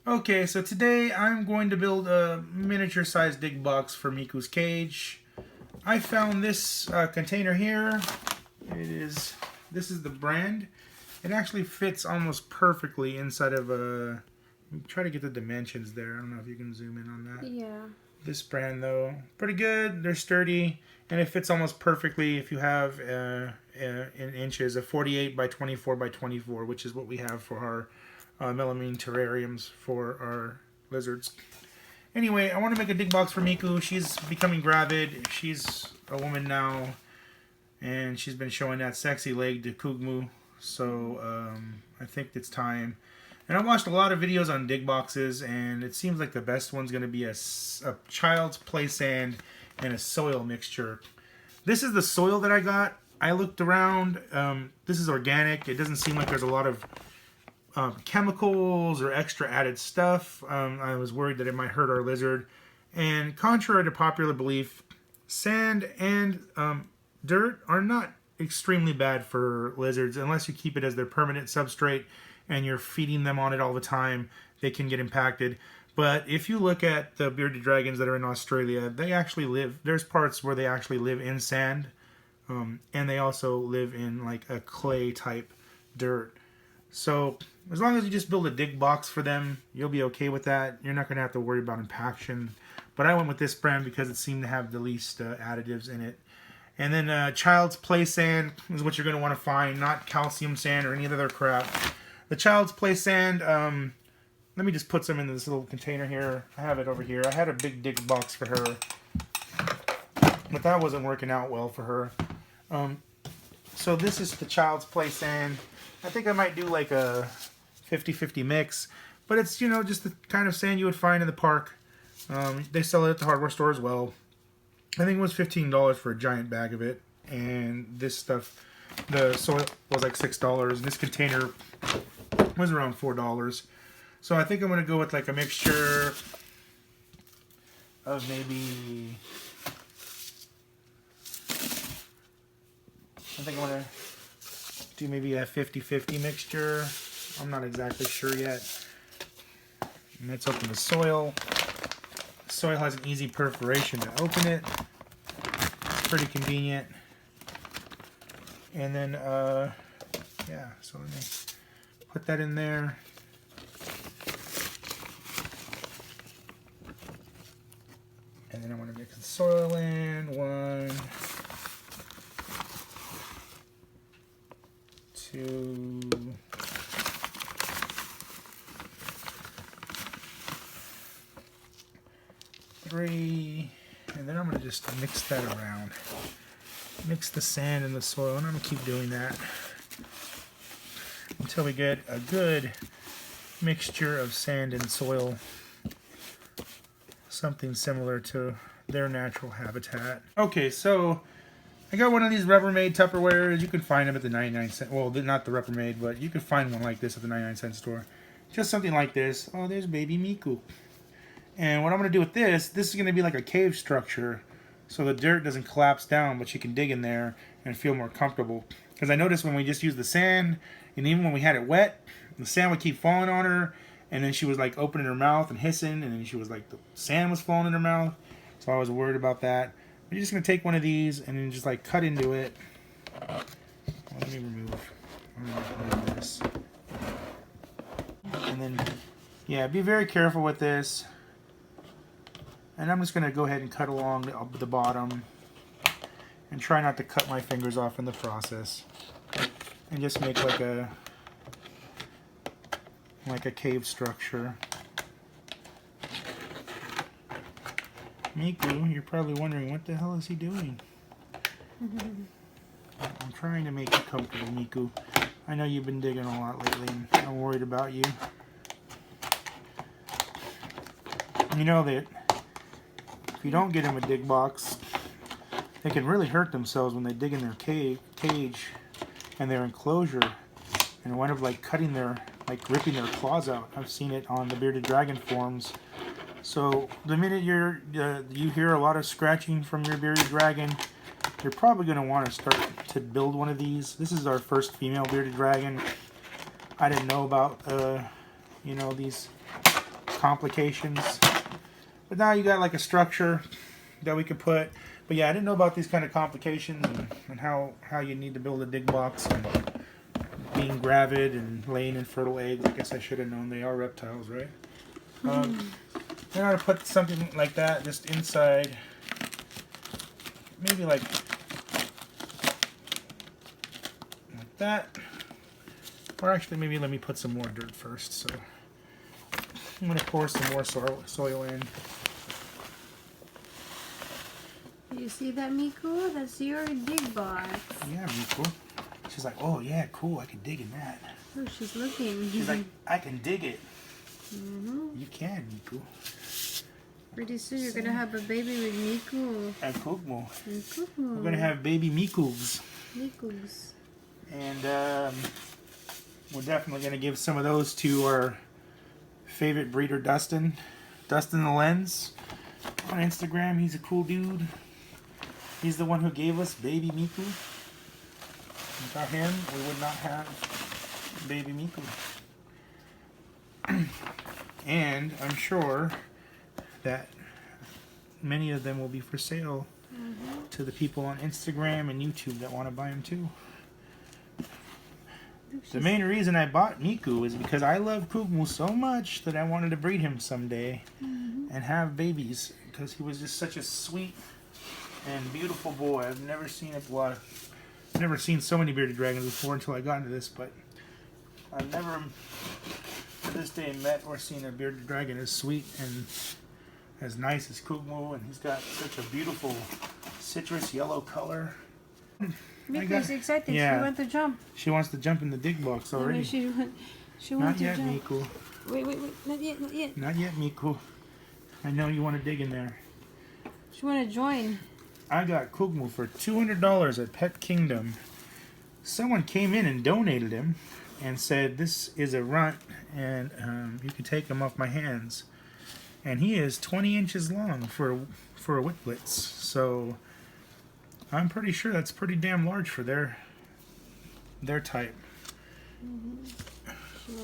Okay, so today I'm going to build a miniature sized dig box for Miku's cage. I found this container here. This is the brand. It actually fits almost perfectly inside of a, try to get the dimensions there. I don't know if you can zoom in on that. Yeah. This brand though, pretty good. They're sturdy and it fits almost perfectly if you have in inches, a 48 by 24 by 24, which is what we have for our melamine terrariums for our lizards. Anyway, I want to make a dig box for Miku. She's becoming gravid. She's a woman now, and she's been showing that sexy leg to Kugmu. So I think it's time. And I watched a lot of videos on dig boxes, and it seems like the best one's going to be a child's play sand and a soil mixture. This is the soil that I got. I looked around. This is organic. It doesn't seem like there's a lot of chemicals or extra added stuff. I was worried that it might hurt our lizard. And contrary to popular belief, sand and dirt are not extremely bad for lizards unless you keep it as their permanent substrate and you're feeding them on it all the time. They can get impacted. But if you look at the bearded dragons that are in Australia, they actually live, there's parts where they actually live in sand, and they also live in like a clay type dirt. So as long as you just build a dig box for them, you'll be okay with that. You're not going to have to worry about impaction. But I went with this brand because it seemed to have the least additives in it. And then child's play sand is what you're going to want to find, not calcium sand or any other crap. The child's play sand, let me just put some in this little container here. I have it over here. I had a big dig box for her, but that wasn't working out well for her. So this is the child's play sand. I think I might do like a 50-50 mix, but it's, you know, just the kind of sand you would find in the park. They sell it at the hardware store as well. I think it was $15 for a giant bag of it, and this stuff, the soil was like $6, and this container was around $4. So I think I'm gonna go with like a mixture of maybe, I think I'm gonna do maybe a 50-50 mixture. I'm not exactly sure yet. And let's open the soil. The soil has an easy perforation to open it. Pretty convenient. And then, yeah, so let me put that in there. And then I want to mix the soil in. 1, 2, 3, and then I'm going to just mix that around. Mix the sand and the soil, and I'm going to keep doing that until we get a good mixture of sand and soil. Something similar to their natural habitat. Okay, so I got one of these Rubbermaid Tupperwares. You can find them at the 99-cent. Well, not the Rubbermaid, but you can find one like this at the 99-cent store. Just something like this. Oh, there's baby Miku. And what I'm going to do with this is going to be like a cave structure, so the dirt doesn't collapse down, but you can dig in there and feel more comfortable. Because I noticed when we just used the sand, and even when we had it wet, the sand would keep falling on her, and then she was like opening her mouth and hissing, and then she was like, the sand was falling in her mouth. So I was worried about that. But you're just going to take one of these and then just like cut into it. Let me remove this. And then, yeah, be very careful with this. And I'm just going to go ahead and cut along the bottom and try not to cut my fingers off in the process. And just make like a cave structure. Miku, you're probably wondering, what the hell is he doing? I'm trying to make you comfortable, Miku. I know you've been digging a lot lately, and I'm worried about you. You know that if you don't get them a dig box, they can really hurt themselves when they dig in their cage and their enclosure and wind up like cutting their, like ripping their claws out. I've seen it on the bearded dragon forums. So the minute you hear a lot of scratching from your bearded dragon, you're probably going to want to start to build one of these. This is our first female bearded dragon. I didn't know about you know, these complications. But now you got like a structure that we could put. But yeah, I didn't know about these kind of complications and how you need to build a dig box and being gravid and laying infertile eggs. I guess I should have known. They are reptiles, right? Then I would put something like that just inside. Maybe like that. Or actually, maybe let me put some more dirt first. So I'm going to pour some more soil in. You see that, Miku? That's your dig box. Yeah, Miku. She's like, oh yeah, cool, I can dig in that. Oh, she's looking. She's like, I can dig it. Mm-hmm. You can, Miku. Pretty soon you're going to have a baby with Miku. And Kugmo. And Kuku. We're going to have baby Mikugs. Mikugs. And we're definitely going to give some of those to our favorite breeder, Dustin. Dustin the Lens on Instagram. He's a cool dude. He's the one who gave us baby Miku. Without him, we would not have baby Miku. And I'm sure that many of them will be for sale to the people on Instagram and YouTube that want to buy them too. The main reason I bought Miku is because I love Kugmu so much that I wanted to breed him someday and have babies, because he was just such a sweet and beautiful boy. I've never seen I've never seen so many bearded dragons before until I got into this, but I've never to this day met or seen a bearded dragon as sweet and as nice as Kugmu, and he's got such a beautiful citrus yellow color. Miku's excited. Yeah. She wants to jump. She wants to jump in the dig box already. No, she Not wants to yet, jump. Miku. Wait. Not yet. Not yet, Miku. I know you want to dig in there. She want to join. I got Kugmu for $200 at Pet Kingdom. Someone came in and donated him and said, this is a runt and you can take him off my hands. And he is 20 inches long for a Whitblitz. So I'm pretty sure that's pretty damn large for their type.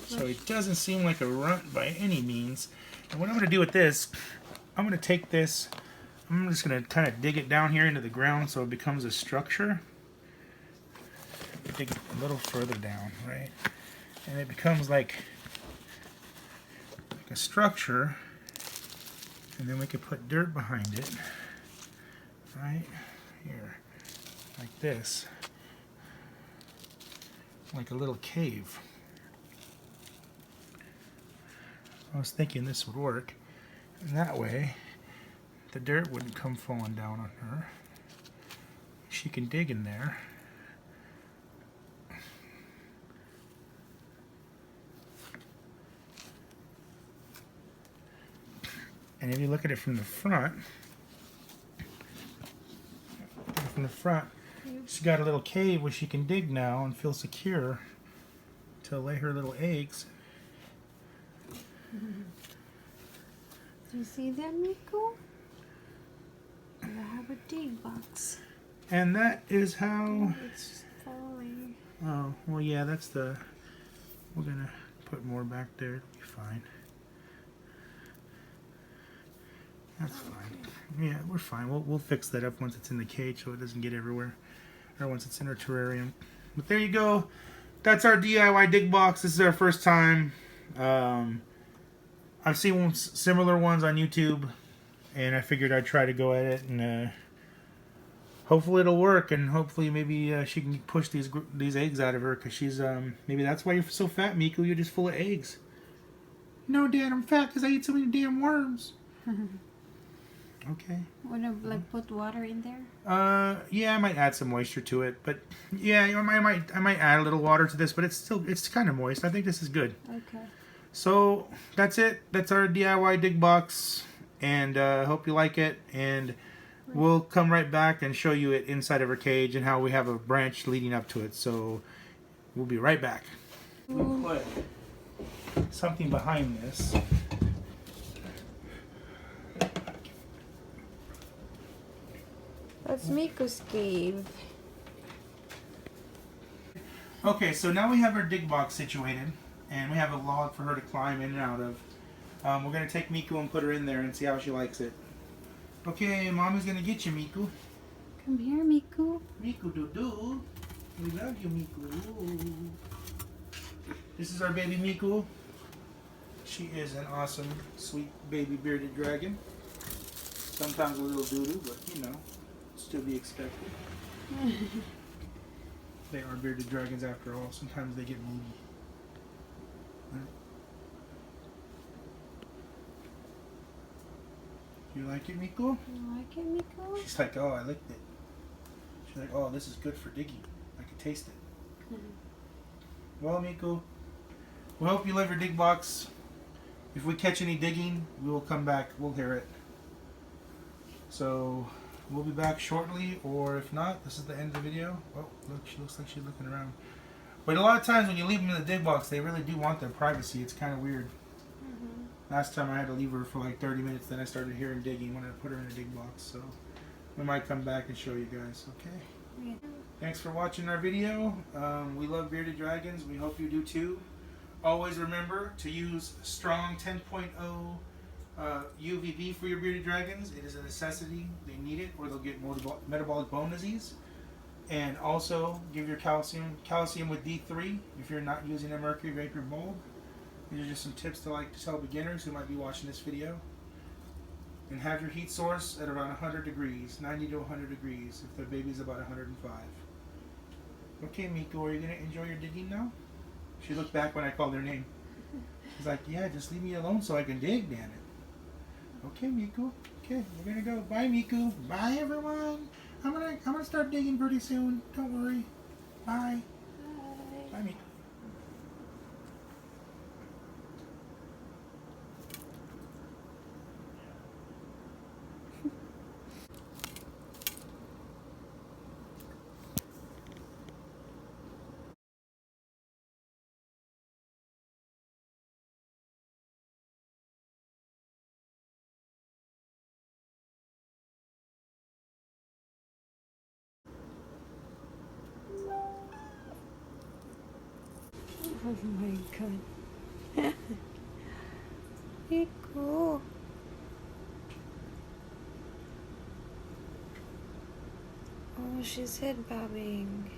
So it doesn't seem like a runt by any means. And what I'm going to do with this, I'm going to take this, I'm just going to kind of dig it down here into the ground so it becomes a structure. Dig it a little further down, right? And it becomes like a structure. And then we could put dirt behind it, right here, like this, like a little cave. I was thinking this would work, and that way the dirt wouldn't come falling down on her. She can dig in there. And if you look at it from the front, she's got a little cave where she can dig now and feel secure to lay her little eggs. Do you see that, Miku? I have a dig box. And that is how... It's falling. Oh, well, yeah, that's the... We're going to put more back there. It'll be fine. That's fine. Yeah, we're fine. We'll fix that up once it's in the cage so it doesn't get everywhere. Or once it's in our terrarium. But there you go. That's our DIY dig box. This is our first time. I've seen similar ones on YouTube. And I figured I'd try to go at it. And hopefully it'll work. And hopefully maybe she can push these eggs out of her. Because she's... maybe that's why you're so fat, Miku. You're just full of eggs. No, Dad, I'm fat because I eat so many damn worms. Okay. Wanna like put water in there? Yeah, I might add some moisture to it, but yeah, I might add a little water to this, but it's kind of moist. I think this is good. Okay. So that's it. That's our DIY dig box, and I hope you like it. And we'll come right back and show you it inside of our cage and how we have a branch leading up to it. So we'll be right back. We'll put something behind this. That's Miku's cave. Okay, so now we have our dig box situated, and we have a log for her to climb in and out of. We're going to take Miku and put her in there and see how she likes it. Okay, Mommy's going to get you, Miku. Come here, Miku. Miku doo-doo. We love you, Miku. This is our baby Miku. She is an awesome, sweet baby bearded dragon. Sometimes a little doo-doo, but you know, still be expected. They are bearded dragons after all. Sometimes they get moody. You like it, Miku? You like it, Miku? She's like, oh, I licked it. She's like, oh, this is good for digging. I can taste it. Well, Miku, we hope you love your dig box. If we catch any digging, we will come back. We'll hear it. So, we'll be back shortly, or if not, this is the end of the video. Oh, look, she looks like she's looking around. But a lot of times when you leave them in the dig box, they really do want their privacy. It's kind of weird. Last time I had to leave her for like 30 minutes, then I started hearing digging when I put her in a dig box. So, we might come back and show you guys, okay? Yeah. Thanks for watching our video. We love bearded dragons. We hope you do too. Always remember to use strong 10.0 UVB for your bearded dragons. It is a necessity. They need it or they'll get metabolic bone disease. And also give your calcium with D3 if you're not using a mercury vapor bulb. These are just some tips to tell beginners who might be watching this video. And have your heat source at around 100 degrees, 90 to 100 degrees if the baby's about 105. Okay, Miku, are you going to enjoy your digging now? She looked back when I called her name. She's like, yeah, just leave me alone so I can dig, damn it. Okay, Miku. Okay, we're going to go. Bye, Miku. Bye, everyone. I'm gonna start digging pretty soon. Don't worry. Bye. Bye. Bye, Miku. Oh my god. Miku. Oh, she's head bobbing.